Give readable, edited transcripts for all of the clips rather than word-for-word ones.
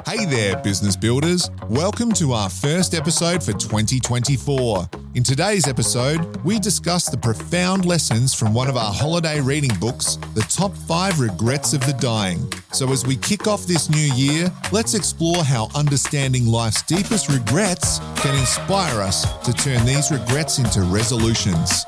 Hey there, business builders. Welcome to our first episode for 2024. In today's episode, we discuss the profound lessons from one of our holiday reading books, The Top 5 Regrets of the Dying. So as we kick off this new year, let's explore how understanding life's deepest regrets can inspire us to turn these regrets into resolutions.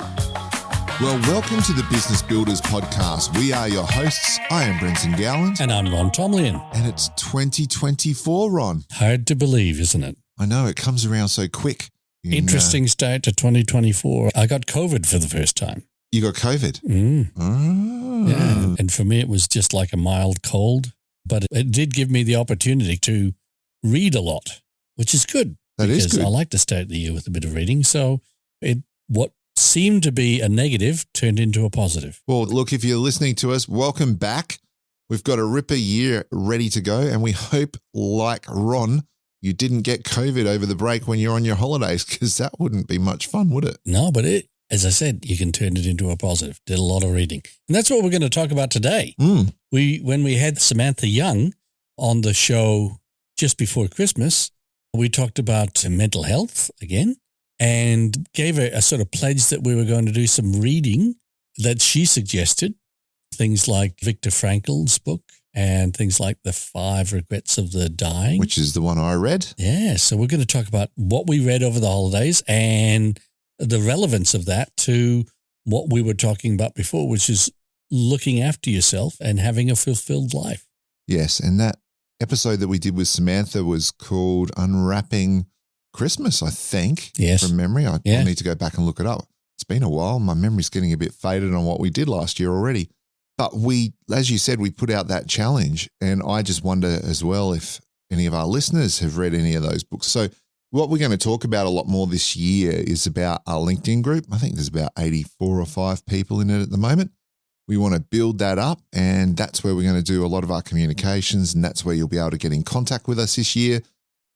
Well, welcome to the Business Builders Podcast. We are your hosts. I am Brenton Gowland. And I'm Ron Tomlin. And it's 2024, Ron. Hard to believe, isn't it? I know, it comes around so quick. Interesting start to 2024. I got COVID for the first time. You got COVID? Oh. Yeah. And for me, it was just like a mild cold. But it did give me the opportunity to read a lot, which is good. That is good. Because I like to start the year with a bit of reading. So what seemed to be a negative turned into a positive. Well, look, if you're listening to us, welcome back. We've got a ripper year ready to go, and we hope, like Ron, you didn't get COVID over the break when you're on your holidays, because that wouldn't be much fun, would it? No, but as I said, you can turn it into a positive. Did a lot of reading. And that's what we're going to talk about today. When we had Samantha Young on the show just before Christmas, we talked about mental health again, and gave a sort of pledge that we were going to do some reading that she suggested, things like Viktor Frankl's book and things like The 5 Regrets of the Dying. Which is the one I read. Yeah, so we're going to talk about what we read over the holidays and the relevance of that to what we were talking about before, which is looking after yourself and having a fulfilled life. Yes, and that episode that we did with Samantha was called Unwrapping Christmas, I think, from memory. I need to go back and look it up. It's been a while. My memory's getting a bit faded on what we did last year already. But we, as you said, we put out that challenge. And I just wonder as well if any of our listeners have read any of those books. So what we're going to talk about a lot more this year is about our LinkedIn group. I think there's about 84 or 5 people in it at the moment. We want to build that up, and that's where we're going to do a lot of our communications, and that's where you'll be able to get in contact with us this year.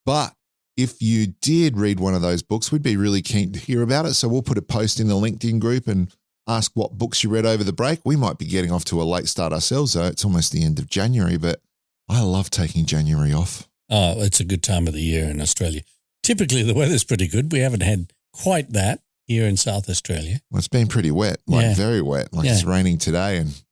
But if you did read one of those books, we'd be really keen to hear about it. So we'll put a post in the LinkedIn group and ask what books you read over the break. We might be getting off to a late start ourselves, though. It's almost the end of January, but I love taking January off. Oh, it's a good time of the year in Australia. Typically, the weather's pretty good. We haven't had quite that here in South Australia. Well, it's been pretty wet, very wet. It's raining today, and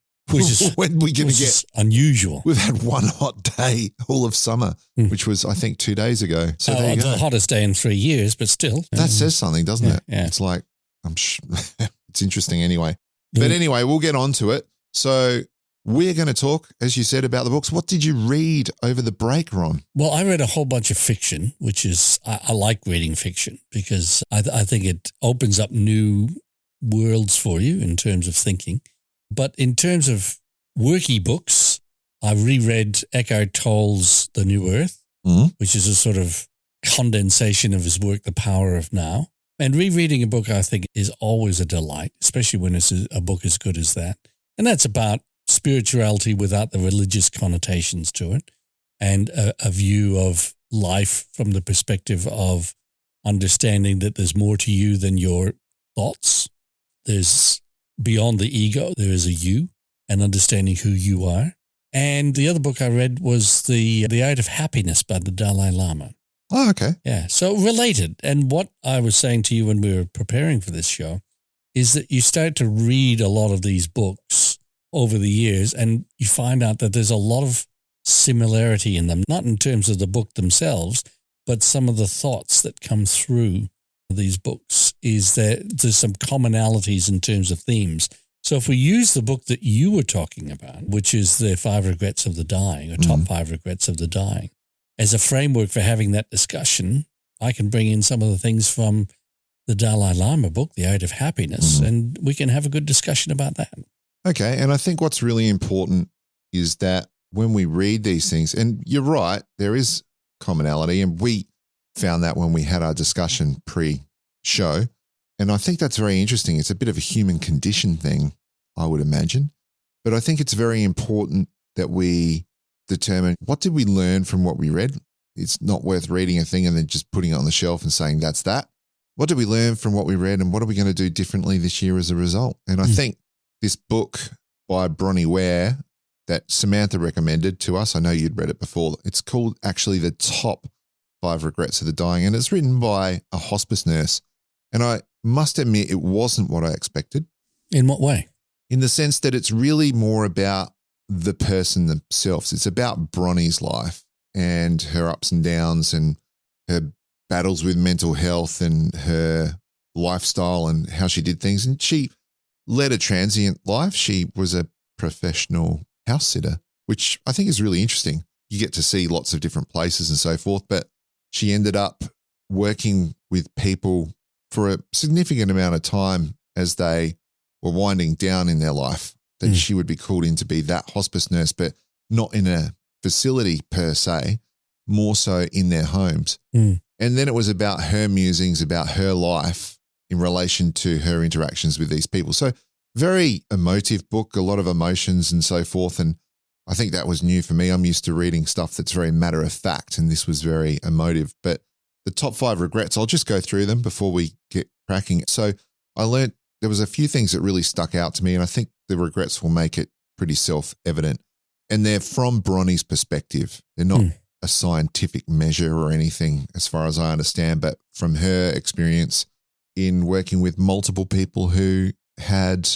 when are we going to get unusual? We've had one hot day all of summer, which was, I think, 2 days ago. So there you go. The hottest day in 3 years, but still. That says something, doesn't it? Yeah. It's like, it's interesting anyway. But anyway, we'll get on to it. So we're going to talk, as you said, about the books. What did you read over the break, Ron? Well, I read a whole bunch of fiction, which is, I like reading fiction because I think it opens up new worlds for you in terms of thinking. But in terms of worky books, I reread Eckhart Tolle's The New Earth, which is a sort of condensation of his work, The Power of Now. And rereading a book, I think, is always a delight, especially when it's a book as good as that. And that's about spirituality without the religious connotations to it, and a view of life from the perspective of understanding that there's more to you than your thoughts. There's beyond the ego, there is a you, and understanding who you are. And the other book I read was The Art of Happiness by the Dalai Lama. Oh, okay. Yeah, so related. And what I was saying to you when we were preparing for this show is that you start to read a lot of these books over the years, and you find out that there's a lot of similarity in them, not in terms of the book themselves, but some of the thoughts that come through these books is that there's some commonalities in terms of themes. So if we use the book that you were talking about, which is The 5 Regrets of the Dying, or Top 5 Regrets of the Dying, as a framework for having that discussion, I can bring in some of the things from the Dalai Lama book, The Art of Happiness, and we can have a good discussion about that. Okay. And I think what's really important is that when we read these things, and you're right, there is commonality, and we found that when we had our discussion pre-show. And I think that's very interesting. It's a bit of a human condition thing, I would imagine. But I think it's very important that we determine, what did we learn from what we read? It's not worth reading a thing and then just putting it on the shelf and saying that's that. What did we learn from what we read, and what are we going to do differently this year as a result? And I think this book by Bronnie Ware that Samantha recommended to us. I know you'd read it before. It's called actually The Top 5 Regrets of the Dying, and it's written by a hospice nurse. And I must admit, it wasn't what I expected. In what way? In the sense that it's really more about the person themselves. It's about Bronnie's life and her ups and downs and her battles with mental health and her lifestyle and how she did things. And she led a transient life. She was a professional house sitter, which I think is really interesting. You get to see lots of different places and so forth, but she ended up working with people for a significant amount of time as they were winding down in their life, that she would be called in to be that hospice nurse, but not in a facility per se, more so in their homes. And then it was about her musings, about her life in relation to her interactions with these people. So very emotive book, a lot of emotions and so forth. And I think that was new for me. I'm used to reading stuff that's very matter of fact, and this was very emotive. But the top 5 regrets, I'll just go through them before we get cracking. So I learned there was a few things that really stuck out to me, and I think the regrets will make it pretty self-evident. And they're from Bronnie's perspective. They're not a scientific measure or anything as far as I understand, but from her experience in working with multiple people who had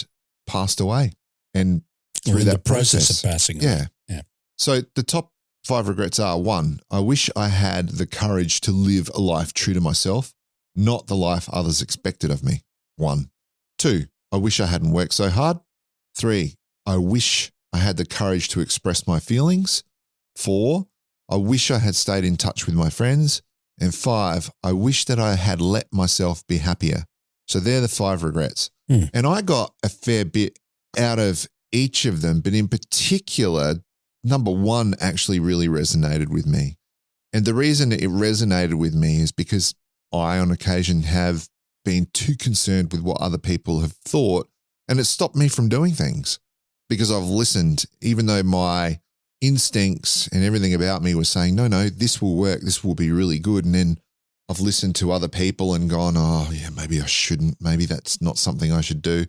passed away and through that process of passing away. Yeah. So the top 5 regrets are: 1, I wish I had the courage to live a life true to myself, not the life others expected of me. 1. 2, I wish I hadn't worked so hard. 3, I wish I had the courage to express my feelings. 4, I wish I had stayed in touch with my friends. And 5, I wish that I had let myself be happier. So they're the 5 regrets. And I got a fair bit out of each of them, but in particular, number 1 actually really resonated with me. And the reason it resonated with me is because I, on occasion, have been too concerned with what other people have thought, and it stopped me from doing things because I've listened, even though my instincts and everything about me was saying, no, this will work, this will be really good. And then I've listened to other people and gone, oh yeah, maybe I shouldn't, maybe that's not something I should do.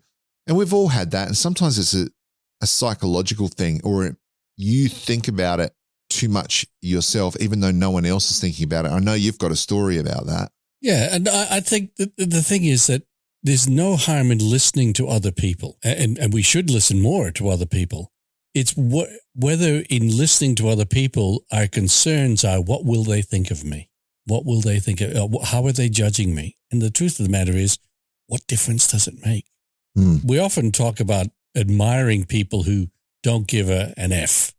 And we've all had that. And sometimes it's a psychological thing, or you think about it too much yourself, even though no one else is thinking about it. I know you've got a story about that. Yeah, and I think that the thing is that there's no harm in listening to other people, and we should listen more to other people. It's whether in listening to other people, our concerns are, what will they think of me? What will they think of, how are they judging me? And the truth of the matter is, what difference does it make? We often talk about admiring people who don't give an F.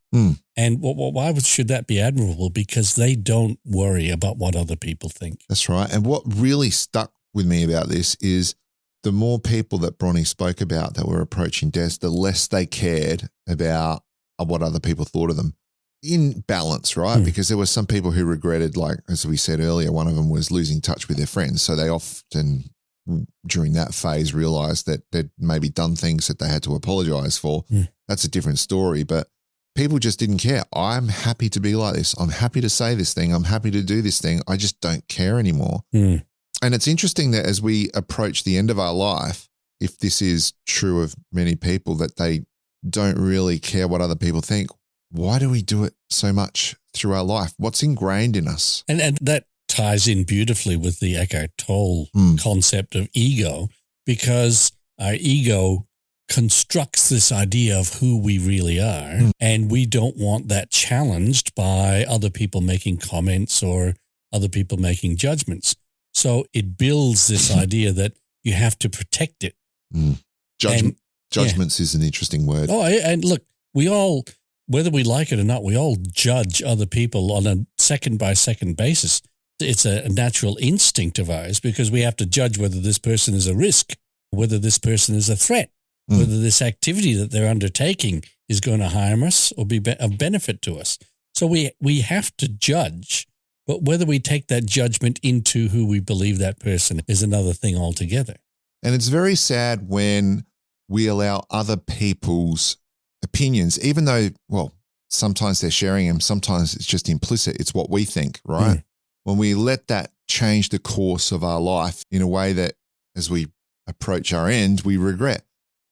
And why should that be admirable? Because they don't worry about what other people think. That's right. And what really stuck with me about this is the more people that Bronnie spoke about that were approaching death, the less they cared about what other people thought of them. In balance, right? Because there were some people who regretted, like, as we said earlier, one of them was losing touch with their friends. So they often, during that phase, realized that they'd maybe done things that they had to apologize for. That's a different story. But people just didn't care. I'm happy to be like this. I'm happy to say this thing. I'm happy to do this thing. I just don't care anymore. And it's interesting that as we approach the end of our life, if this is true of many people, that they don't really care what other people think. Why do we do it so much through our life? What's ingrained in us? And that ties in beautifully with the Eckhart Tolle concept of ego, because our ego constructs this idea of who we really are, and we don't want that challenged by other people making comments or other people making judgments. So it builds this idea that you have to protect it. Judgments is an interesting word. Oh, and look, we all, whether we like it or not, we all judge other people on a second-by-second basis. It's a natural instinct of ours, because we have to judge whether this person is a risk, whether this person is a threat, whether this activity that they're undertaking is going to harm us or be of benefit to us. So we have to judge, but whether we take that judgment into who we believe that person is another thing altogether. And it's very sad when we allow other people's opinions, even though, well, sometimes they're sharing them, sometimes it's just implicit. It's what we think, right? When we let that change the course of our life in a way that as we approach our end, we regret.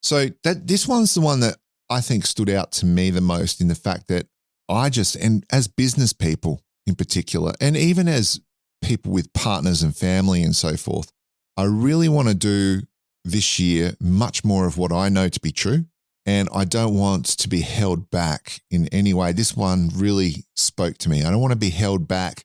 So this one's the one that I think stood out to me the most in the fact that and as business people in particular, and even as people with partners and family and so forth, I really want to do this year much more of what I know to be true. And I don't want to be held back in any way. This one really spoke to me. I don't want to be held back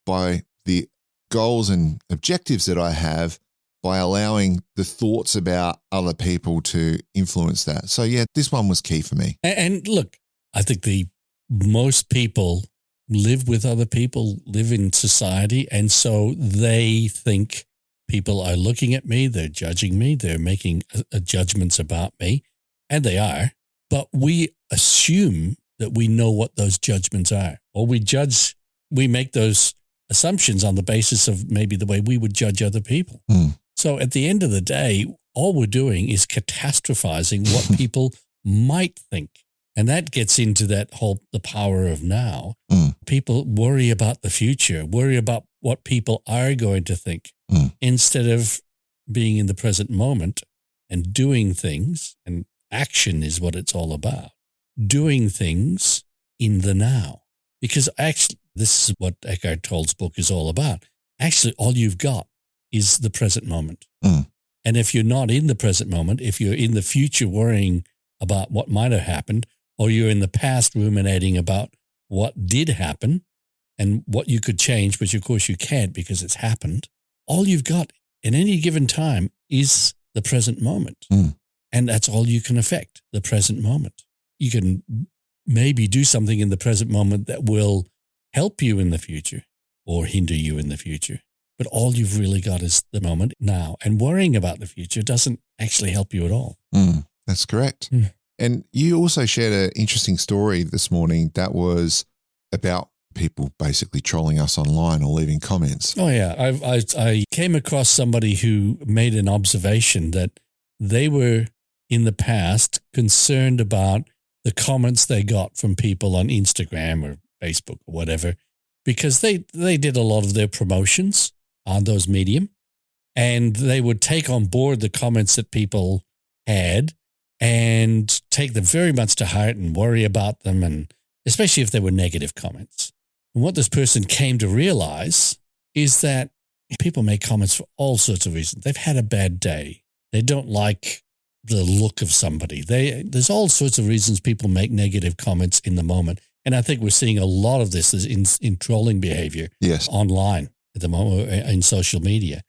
by the goals and objectives that I have by allowing the thoughts about other people to influence that. So yeah, this one was key for me. And look, I think most people live with other people, live in society, and so they think people are looking at me, they're judging me, they're making judgments about me, and they are. But we assume that we know what those judgments are, or we make those assumptions on the basis of maybe the way we would judge other people. So at the end of the day, all we're doing is catastrophizing what people might think. And that gets into the power of now. People worry about the future, worry about what people are going to think, instead of being in the present moment and doing things. And action is what it's all about. Doing things in the now. Because actually, this is what Eckhart Tolle's book is all about. Actually, all you've got is the present moment. And if you're not in the present moment, if you're in the future worrying about what might have happened, or you're in the past ruminating about what did happen and what you could change, which of course you can't because it's happened, all you've got in any given time is the present moment. And that's all you can affect, the present moment. You can maybe do something in the present moment that will help you in the future or hinder you in the future. But all you've really got is the moment now. And worrying about the future doesn't actually help you at all. That's correct. And you also shared an interesting story this morning that was about people basically trolling us online or leaving comments. Oh, yeah. I came across somebody who made an observation that they were in the past concerned about the comments they got from people on Instagram or Facebook or whatever, because they did a lot of their promotions on those medium, and they would take on board the comments that people had and take them very much to heart and worry about them, and especially if they were negative comments. And what this person came to realize is that people make comments for all sorts of reasons. They've had a bad day. They don't like the look of somebody. There's all sorts of reasons people make negative comments in the moment. And I think we're seeing a lot of this in trolling behavior online at the moment, in social media.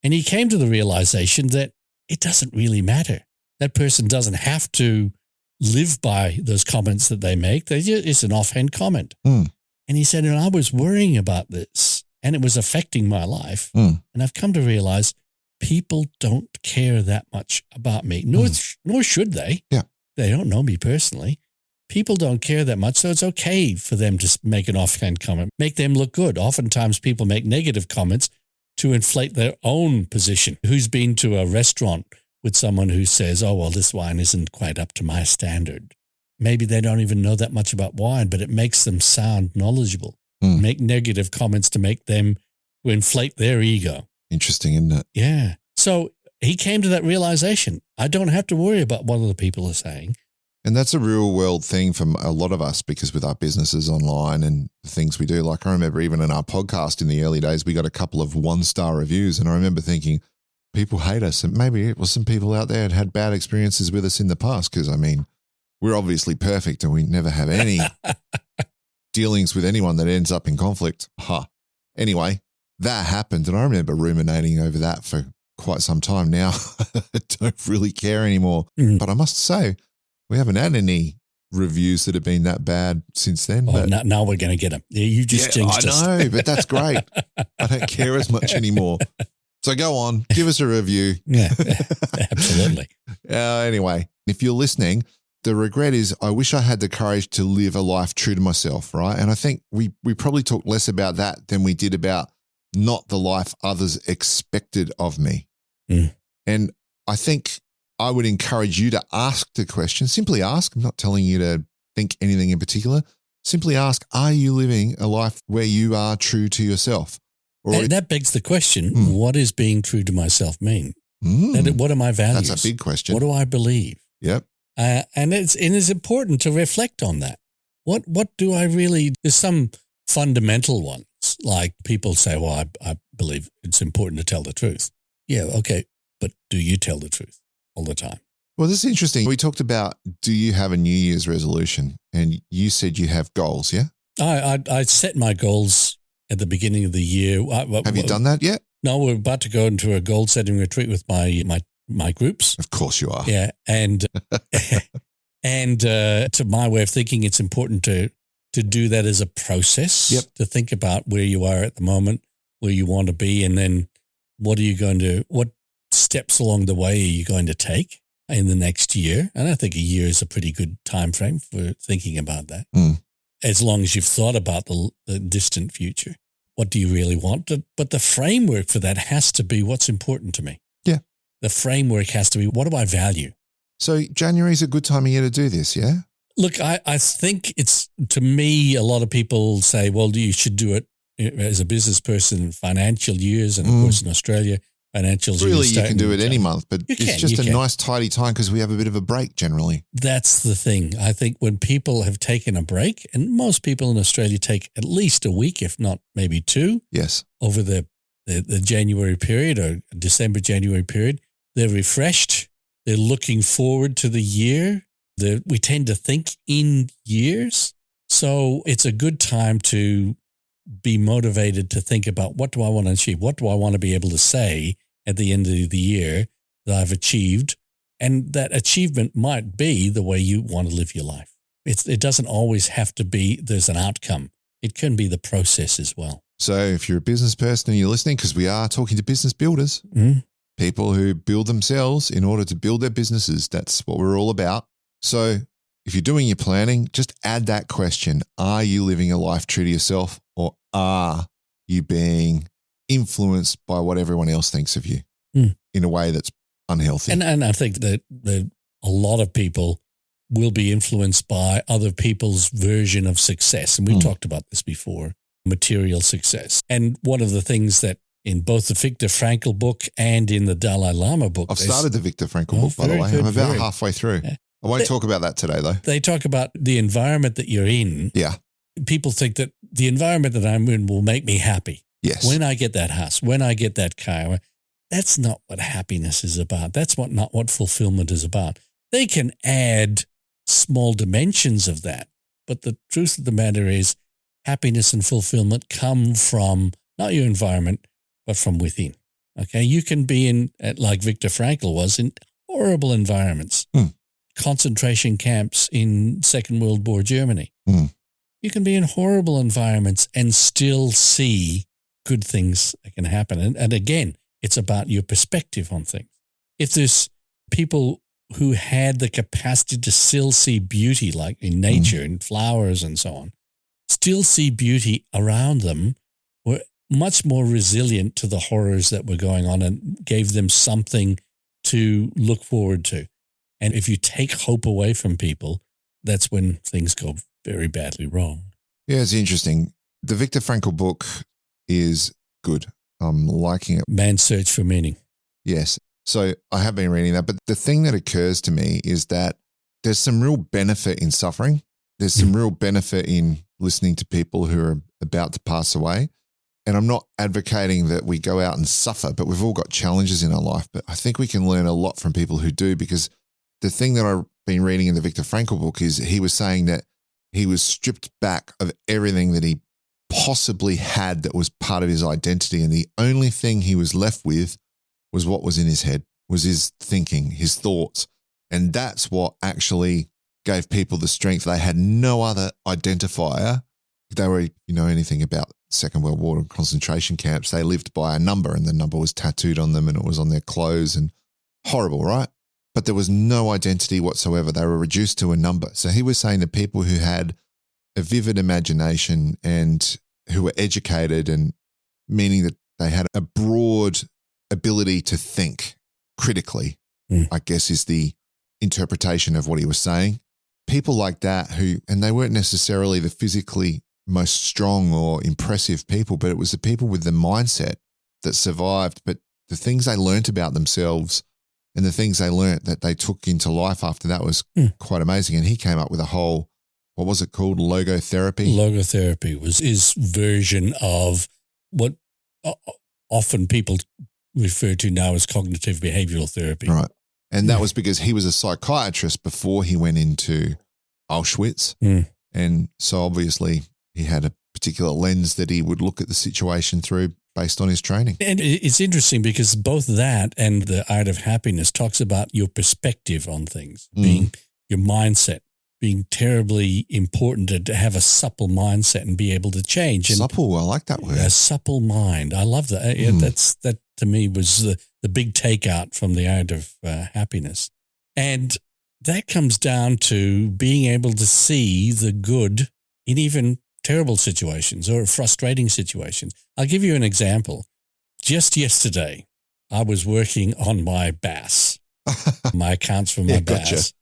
And he came to the realization that it doesn't really matter. That person doesn't have to live by those comments that they make. It's an offhand comment. And he said, and I was worrying about this, and it was affecting my life. And I've come to realize people don't care that much about me, nor should they. Yeah. They don't know me personally. People don't care that much, so it's okay for them to make an offhand comment, make them look good. Oftentimes people make negative comments to inflate their own position. Who's been to a restaurant with someone who says, oh, well, this wine isn't quite up to my standard. Maybe they don't even know that much about wine, but it makes them sound knowledgeable. Make negative comments to inflate their ego. Interesting, isn't it? Yeah. So he came to that realization. I don't have to worry about what other people are saying. And that's a real world thing for a lot of us, because with our businesses online and the things we do, like I remember even in our podcast in the early days, we got a couple of 1-star reviews. And I remember thinking, people hate us. And maybe it was some people out there had bad experiences with us in the past. Because, I mean, we're obviously perfect and we never have any dealings with anyone that ends up in conflict. Anyway, that happened. And I remember ruminating over that for quite some time now. I don't really care anymore. But I must say, we haven't had any reviews that have been that bad since then. Oh, but now we're going to get them. You just jinxed us. I know, but that's great. I don't care as much anymore. So go on, give us a review. Yeah, absolutely. Anyway, if you're listening, the regret is I wish I had the courage to live a life true to myself, right? And I think we probably talked less about that than we did about not the life others expected of me. And I think I would encourage you to ask the question. Simply ask. I'm not telling you to think anything in particular. Simply ask, are you living a life where you are true to yourself? And that begs the question, what does being true to myself mean? What are my values? That's a big question. What do I believe? Yep. And it's important to reflect on that. What do I really, there's some fundamental ones, like people say, well, I believe it's important to tell the truth. Yeah, okay, but do you tell the truth all the time? Well, this is interesting. We talked about, do you have a New Year's resolution? And you said you have goals, yeah? I set my goals at the beginning of the year. Have you done that yet? No, we're about to go into a goal-setting retreat with my groups. Of course you are. Yeah, and and to my way of thinking, it's important to do that as a process. Yep. To think about where you are at the moment, where you want to be, and then what steps along the way are you going to take in the next year? And I think a year is a pretty good time frame for thinking about that. As long as you've thought about the distant future. What do you really want? But the framework for that has to be what's important to me. Yeah. The framework has to be, what do I value? So January is a good time of year to do this, yeah? Look, I think it's, to me, a lot of people say, well, you should do it as a business person in financial years. And of course, in Australia, financials. Really, you can do it any month, but it's just a nice tidy time because we have a bit of a break generally. That's the thing. I think when people have taken a break, and most people in Australia take at least a week, if not maybe two. Yes. Over the January period or December, January period, they're refreshed. They're looking forward to the year. We tend to think in years. So it's a good time to be motivated to think about, what do I want to achieve? What do I want to be able to say at the end of the year that I've achieved? And that achievement might be the way you want to live your life. It doesn't always have to be there's an outcome. It can be the process as well. So if you're a business person and you're listening, because we are talking to business builders, people who build themselves in order to build their businesses, that's what we're all about. So if you're doing your planning, just add that question. Are you living a life true to yourself, or are you being influenced by what everyone else thinks of you in a way that's unhealthy? And I think that a lot of people will be influenced by other people's version of success. And we've talked about this before, material success. And one of the things that in both the Viktor Frankl book and in the Dalai Lama book. I've started the Viktor Frankl book, by the way. I'm about halfway through. Yeah. I won't talk about that today, though. They talk about the environment that you're in. Yeah. People think that the environment that I'm in will make me happy. Yes. When I get that house, when I get that car. That's not what happiness is about. That's not what fulfillment is about. They can add small dimensions of that. But the truth of the matter is happiness and fulfillment come from not your environment, but from within. Okay. You can be in, like Viktor Frankl was, in horrible environments. Concentration camps in Second World War Germany. You can be in horrible environments and still see good things that can happen. And again, it's about your perspective on things. If there's people who had the capacity to still see beauty, like in nature and flowers and so on, still see beauty around them, were much more resilient to the horrors that were going on and gave them something to look forward to. And if you take hope away from people, that's when things go very badly wrong. Yeah, it's interesting. The Viktor Frankl book is good. I'm liking it. Man's Search for Meaning. Yes. So I have been reading that. But the thing that occurs to me is that there's some real benefit in suffering. There's some real benefit in listening to people who are about to pass away. And I'm not advocating that we go out and suffer, but we've all got challenges in our life. But I think we can learn a lot from people who do, because the thing that I've been reading in the Viktor Frankl book is he was saying that he was stripped back of everything that he possibly had that was part of his identity. And the only thing he was left with was what was in his head, was his thinking, his thoughts. And that's what actually gave people the strength. They had no other identifier. They were, anything about Second World War and concentration camps, they lived by a number, and the number was tattooed on them and it was on their clothes, and horrible, right? But there was no identity whatsoever. They were reduced to a number. So he was saying that people who had a vivid imagination and who were educated, and meaning that they had a broad ability to think critically, I guess is the interpretation of what he was saying. People like that and they weren't necessarily the physically most strong or impressive people, but it was the people with the mindset that survived. But the things they learnt about themselves, and the things they learnt that they took into life after that was quite amazing. And he came up with a whole, what was it called? Logotherapy. Logotherapy was his version of what often people refer to now as cognitive behavioral therapy. Right. And that was because he was a psychiatrist before he went into Auschwitz. And so obviously he had a particular lens that he would look at the situation through based on his training. And it's interesting because both that and the Art of Happiness talks about your perspective on things, being your mindset, being terribly important to have a supple mindset and be able to change. And supple, I like that word. A supple mind. I love that. That to me was the big takeout from the Art of Happiness. And that comes down to being able to see the good in even terrible situations or frustrating situations. I'll give you an example. Just yesterday, I was working on my BAS, my accounts for my BAS,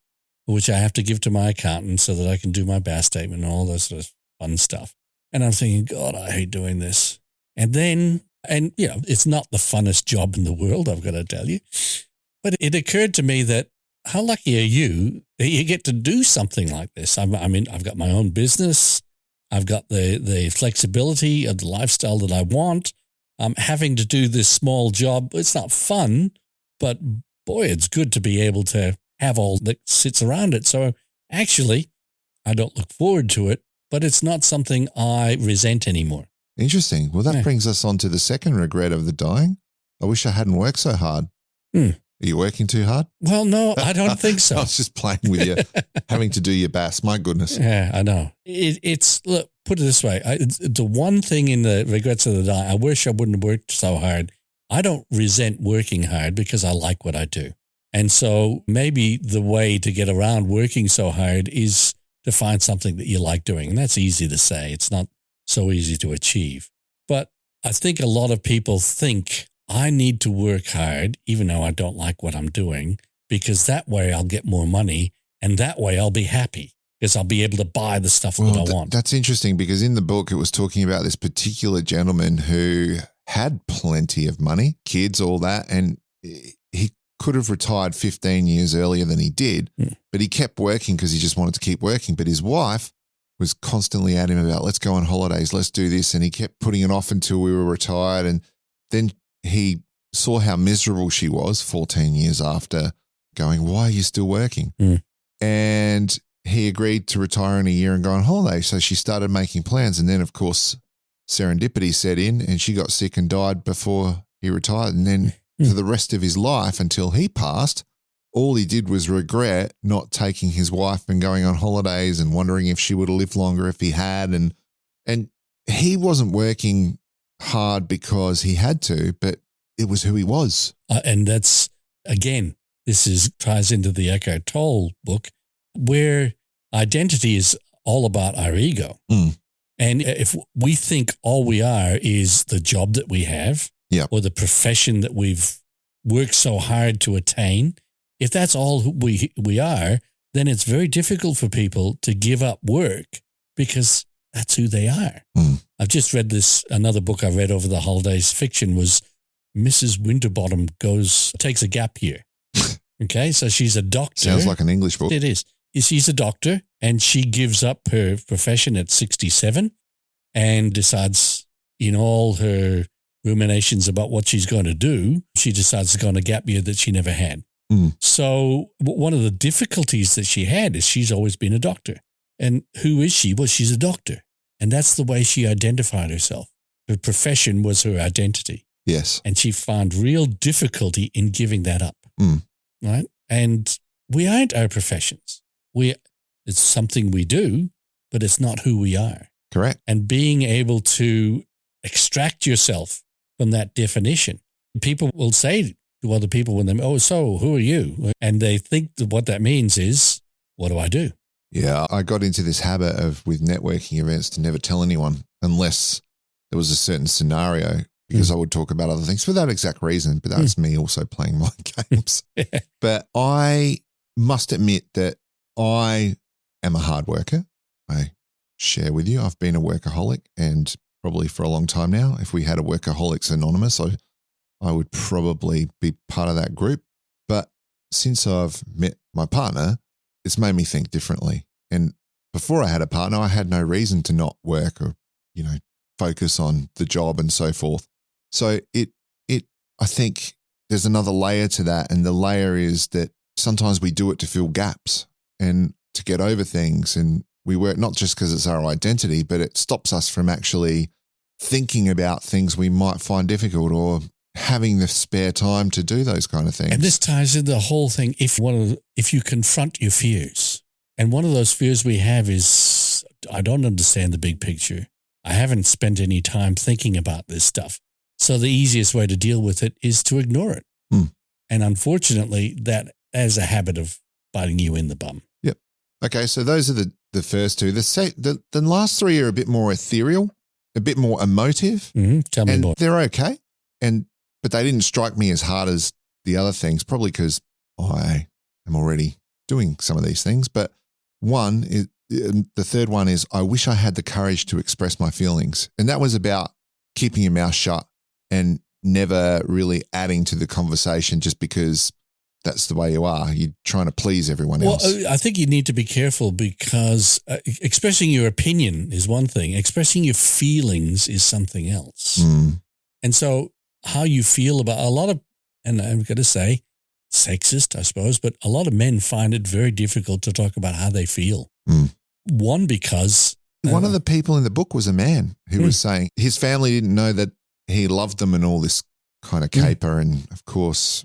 which I have to give to my accountant so that I can do my BAS statement and all this sort of fun stuff. And I'm thinking, God, I hate doing this. And then, it's not the funnest job in the world, I've got to tell you. But it occurred to me that how lucky are you that you get to do something like this? I mean, I've got my own business. I've got the flexibility of the lifestyle that I want. I'm having to do this small job. It's not fun, but boy, it's good to be able to have all that sits around it. So actually, I don't look forward to it, but it's not something I resent anymore. Interesting. Well, that brings us on to the second regret of the dying. I wish I hadn't worked so hard. Are you working too hard? Well, no, I don't think so. I was just playing with you, having to do your BAS. My goodness. Yeah, I know. Look, put it this way. The one thing in the regrets of the dying, I wish I wouldn't have worked so hard. I don't resent working hard because I like what I do. And so maybe the way to get around working so hard is to find something that you like doing. And that's easy to say. It's not so easy to achieve. But I think a lot of people think I need to work hard, even though I don't like what I'm doing, because that way I'll get more money and that way I'll be happy because I'll be able to buy the stuff that I want. That's interesting because in the book, it was talking about this particular gentleman who had plenty of money, kids, all that, and he could have retired 15 years earlier than he did, but he kept working because he just wanted to keep working. But his wife was constantly at him about, let's go on holidays, let's do this. And he kept putting it off until we were retired. And then he saw how miserable she was 14 years after, going, why are you still working? And he agreed to retire in a year and go on holiday. So she started making plans. And then, of course, serendipity set in and she got sick and died before he retired. And then for the rest of his life until he passed, all he did was regret not taking his wife and going on holidays and wondering if she would have lived longer if he had. And he wasn't working hard because he had to, but it was who he was. And that's, again, ties into the Eckhart Tolle book, where identity is all about our ego. And if we think all we are is the job that we have or the profession that we've worked so hard to attain, if that's all we are, then it's very difficult for people to give up work because that's who they are. I've just read another book I read over the holidays, fiction, was Mrs. Winterbottom takes a gap year. Okay, so she's a doctor. Sounds like an English book. It is. She's a doctor and she gives up her profession at 67 and decides, in all her ruminations about what she's going to do, she decides to go on a gap year that she never had. So one of the difficulties that she had is she's always been a doctor. And who is she? Well, she's a doctor. And that's the way she identified herself. Her profession was her identity. Yes. And she found real difficulty in giving that up. Right? And we aren't our professions. It's something we do, but it's not who we are. Correct. And being able to extract yourself from that definition. People will say to other people when they, so who are you? And they think that what that means is, what do I do? Yeah, I got into this habit with networking events to never tell anyone unless there was a certain scenario, because I would talk about other things for that exact reason. But that's me also playing mind games. But I must admit that I am a hard worker. I share with you, I've been a workaholic, and probably for a long time now. If we had a Workaholics Anonymous, I would probably be part of that group. But since I've met my partner, it's made me think differently. And before I had a partner, I had no reason to not work or, focus on the job and so forth. So I think there's another layer to that. And the layer is that sometimes we do it to fill gaps and to get over things. And we work not just because it's our identity, but it stops us from actually thinking about things we might find difficult or having the spare time to do those kind of things. And this ties into the whole thing. If you confront your fears, and one of those fears we have is, I don't understand the big picture. I haven't spent any time thinking about this stuff. So the easiest way to deal with it is to ignore it. And unfortunately, that has a habit of biting you in the bum. Yep. Okay, so those are the first two. The last three are a bit more ethereal, a bit more emotive. Tell me more. They're okay, but they didn't strike me as hard as the other things, probably because I am already doing some of these things. But the third one is, I wish I had the courage to express my feelings. And that was about keeping your mouth shut and never really adding to the conversation just because that's the way you are. You're trying to please everyone else. Well, I think you need to be careful because expressing your opinion is one thing. Expressing your feelings is something else. And so how you feel about a lot of, and I've got to say, sexist, I suppose, but a lot of men find it very difficult to talk about how they feel. One, because... one of the people in the book was a man who was saying his family didn't know that he loved them and all this kind of caper. And of course,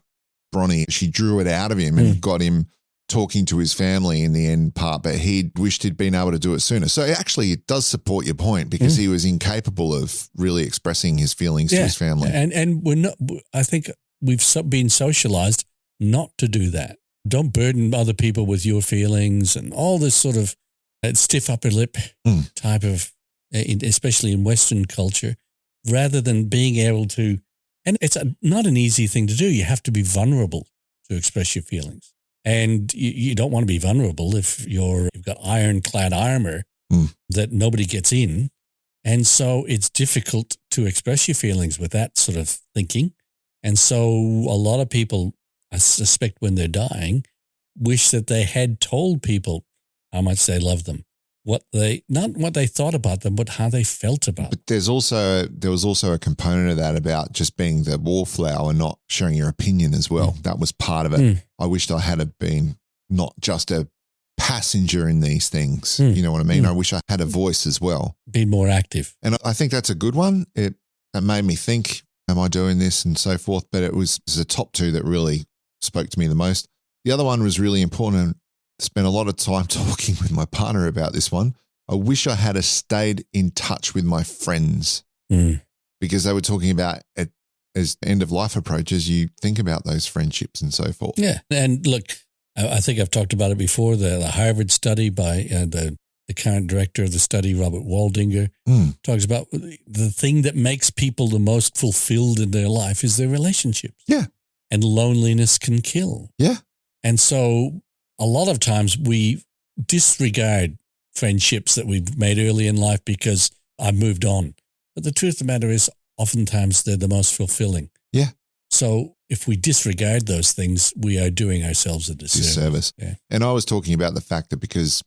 Bronnie, she drew it out of him and got him talking to his family in the end part, but he wished he'd been able to do it sooner. So actually it does support your point because he was incapable of really expressing his feelings to his family. And we're not, I think we've been socialized not to do that. Don't burden other people with your feelings and all this sort of stiff upper lip type of, especially in Western culture, rather than being able to, and it's not an easy thing to do. You have to be vulnerable to express your feelings. And you don't want to be vulnerable if you've got ironclad armor that nobody gets in. And so it's difficult to express your feelings with that sort of thinking. And so a lot of people, I suspect when they're dying, wish that they had told people how much they love them. Not what they thought about them, but how they felt about them. But there was also a component of that about just being the wallflower, not sharing your opinion as well. That was part of it. I wished I had been not just a passenger in these things. You know what I mean? I wish I had a voice as well. Be more active. And I think that's a good one. It made me think, am I doing this and so forth? But it was the top two that really spoke to me the most. The other one was really important. Spent a lot of time talking with my partner about this one. I wish I had stayed in touch with my friends because they were talking about it as end of life approaches. You think about those friendships and so forth. Yeah. And look, I think I've talked about it before, the Harvard study by the current director of the study, Robert Waldinger, talks about the thing that makes people the most fulfilled in their life is their relationships. Yeah. And loneliness can kill. Yeah. And so a lot of times we disregard friendships that we've made early in life because I've moved on. But the truth of the matter is oftentimes they're the most fulfilling. Yeah. So if we disregard those things, we are doing ourselves a disservice. Yeah. And I was talking about the fact that because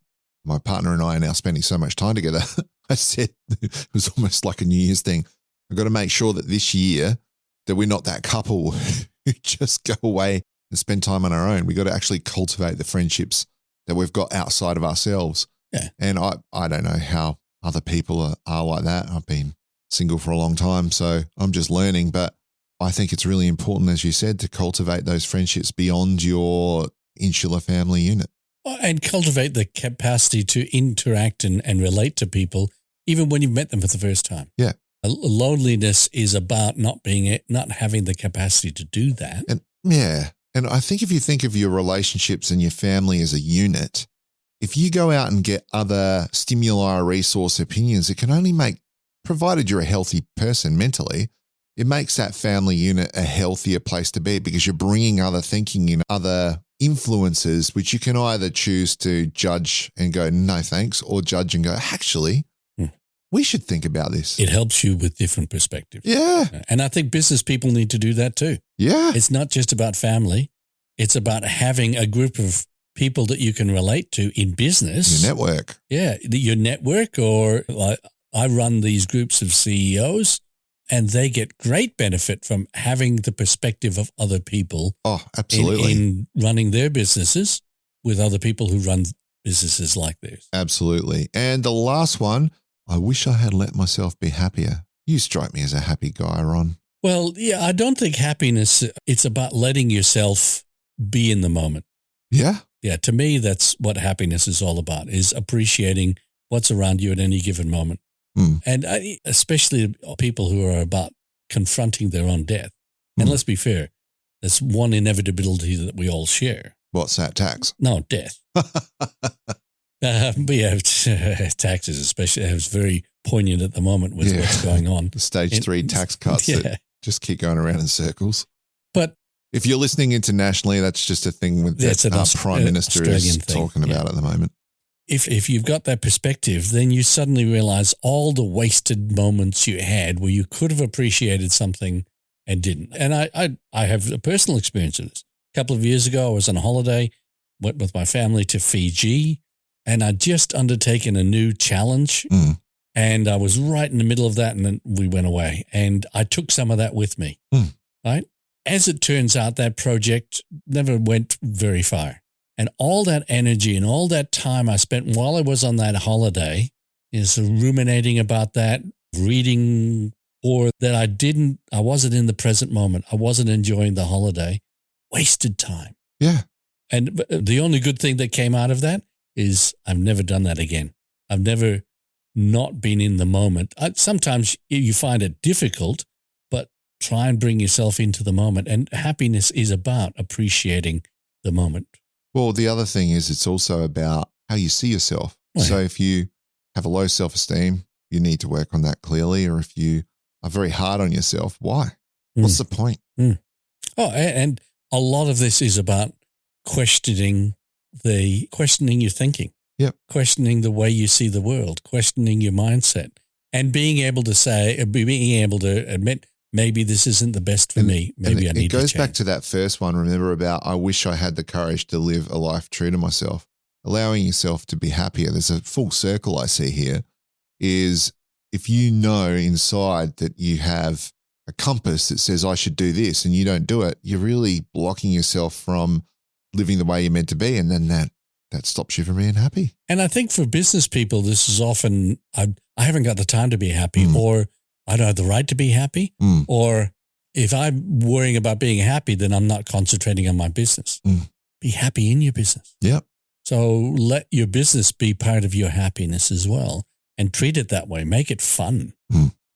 my partner and I are now spending so much time together, I said it was almost like a New Year's thing. I've got to make sure that this year that we're not that couple who just go away and spend time on our own. We got to actually cultivate the friendships that we've got outside of ourselves. Yeah. And I don't know how other people are like that. I've been single for a long time, so I'm just learning. But I think it's really important, as you said, to cultivate those friendships beyond your insular family unit. And cultivate the capacity to interact and relate to people, even when you've met them for the first time. Yeah. Loneliness is about not having the capacity to do that. And I think if you think of your relationships and your family as a unit, if you go out and get other stimuli, resource, opinions, it can only provided you're a healthy person mentally, it makes that family unit a healthier place to be because you're bringing other thinking in, other influences, which you can either choose to judge and go, no thanks, or judge and go, actually, we should think about this. It helps you with different perspectives. Yeah. And I think business people need to do that too. Yeah. It's not just about family. It's about having a group of people that you can relate to in business. Your network. Yeah, your network, or I run these groups of CEOs, and they get great benefit from having the perspective of other people. Oh, absolutely. In running their businesses with other people who run businesses like theirs. Absolutely. And the last one, I wish I had let myself be happier. You strike me as a happy guy, Ron. Well, yeah, I don't think happiness, it's about letting yourself be in the moment. Yeah. Yeah, to me, that's what happiness is all about, is appreciating what's around you at any given moment. And especially people who are about confronting their own death. And let's be fair, there's one inevitability that we all share. What's that, tax? No, death. But yeah, taxes especially, it's very poignant at the moment with what's going on. The stage 3 tax cuts that just keep going around in circles. But if you're listening internationally, that's just a thing that our Prime Minister is talking about at the moment. If you've got that perspective, then you suddenly realize all the wasted moments you had where you could have appreciated something and didn't. And I have a personal experience of this. A couple of years ago, I was on a holiday, went with my family to Fiji, and I'd just undertaken a new challenge. And I was right in the middle of that, and then we went away. And I took some of that with me, right? As it turns out, that project never went very far. And all that energy and all that time I spent while I was on that holiday is ruminating about that, reading, or that I wasn't in the present moment. I wasn't enjoying the holiday. Wasted time. Yeah. And the only good thing that came out of that is I've never done that again. I've never not been in the moment. Sometimes you find it difficult, but try and bring yourself into the moment. And happiness is about appreciating the moment. Well, the other thing is it's also about how you see yourself. So if you have a low self-esteem, you need to work on that clearly. Or if you are very hard on yourself, why? What's the point? Oh, and a lot of this is about questioning your thinking. Yep. Questioning the way you see the world, questioning your mindset, and being able to admit, maybe this isn't the best for me. Maybe I need to change. It goes back to that first one, remember, about I wish I had the courage to live a life true to myself. Allowing yourself to be happier. There's a full circle I see here, is if you know inside that you have a compass that says I should do this and you don't do it, you're really blocking yourself from living the way you're meant to be. And then that stops you from being happy. And I think for business people, this is often, I haven't got the time to be happy, or I don't have the right to be happy, or if I'm worrying about being happy, then I'm not concentrating on my business. Be happy in your business. Yep. So let your business be part of your happiness as well, and treat it that way. Make it fun.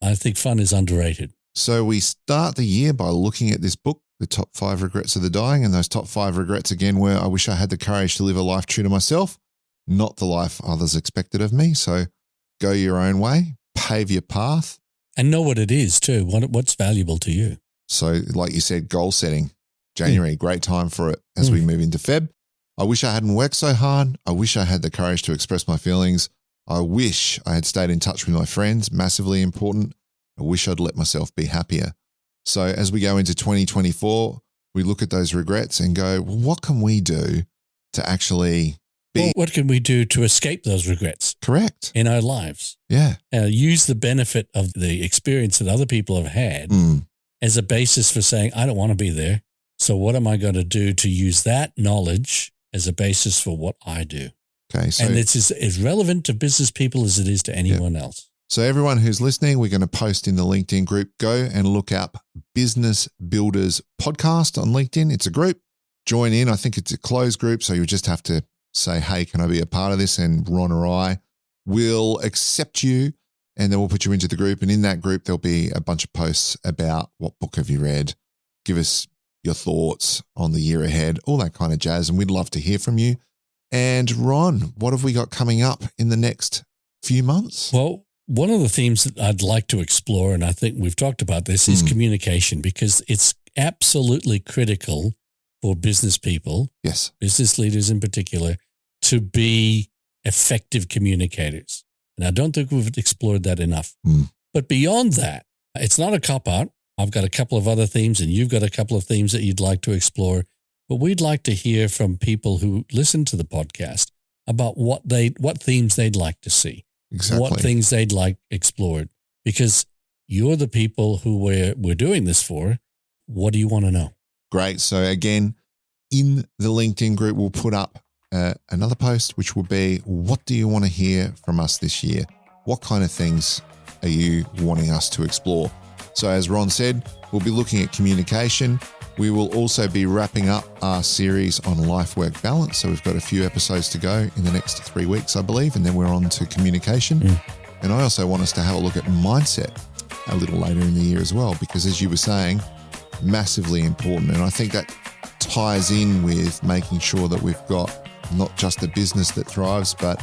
I think fun is underrated. So we start the year by looking at this book, The Top 5 Regrets of the Dying, and those top 5 regrets again were, I wish I had the courage to live a life true to myself, not the life others expected of me. So go your own way, pave your path. And know what it is too, what's valuable to you. So like you said, goal setting, January, great time for it as we move into Feb. I wish I hadn't worked so hard. I wish I had the courage to express my feelings. I wish I had stayed in touch with my friends, massively important. I wish I'd let myself be happier. So as we go into 2024, we look at those regrets and go, well, what can we do to actually be? What can we do to escape those regrets? Correct. In our lives. Yeah. Use the benefit of the experience that other people have had as a basis for saying, I don't want to be there. So what am I going to do to use that knowledge as a basis for what I do? Okay. So, and it's as relevant to business people as it is to anyone else. So everyone who's listening, we're going to post in the LinkedIn group. Go and look up Business Builders Podcast on LinkedIn. It's a group. Join in. I think it's a closed group, so you just have to say, hey, can I be a part of this? And Ron or I will accept you, and then we'll put you into the group. And in that group, there'll be a bunch of posts about what book have you read, give us your thoughts on the year ahead, all that kind of jazz. And we'd love to hear from you. And Ron, what have we got coming up in the next few months? Well, one of the themes that I'd like to explore, and I think we've talked about this, is communication, because it's absolutely critical for business people, yes, business leaders in particular, to be effective communicators. And I don't think we've explored that enough. But beyond that, it's not a cop-out. I've got a couple of other themes, and you've got a couple of themes that you'd like to explore. but we'd like to hear from people who listen to the podcast about what themes they'd like to see, what things they'd like explored, because you're the people who we're doing this for. What do you want to know? Great. So again, in the LinkedIn group, we'll put up another post, which will be, what do you want to hear from us this year? What kind of things are you wanting us to explore? So as Ron said, we'll be looking at communication. We will also be wrapping up our series on life-work balance. So we've got a few episodes to go in the next 3 weeks, I believe, and then we're on to communication. And I also want us to have a look at mindset a little later in the year as well, because as you were saying, massively important. And I think that ties in with making sure that we've got not just a business that thrives, but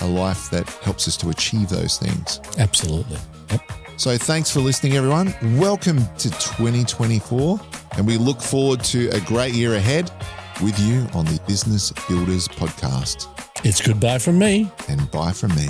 a life that helps us to achieve those things. Absolutely. Yep. So thanks for listening, everyone. Welcome to 2024, and we look forward to a great year ahead with you on the Business Builders Podcast. It's goodbye from me. And bye from me.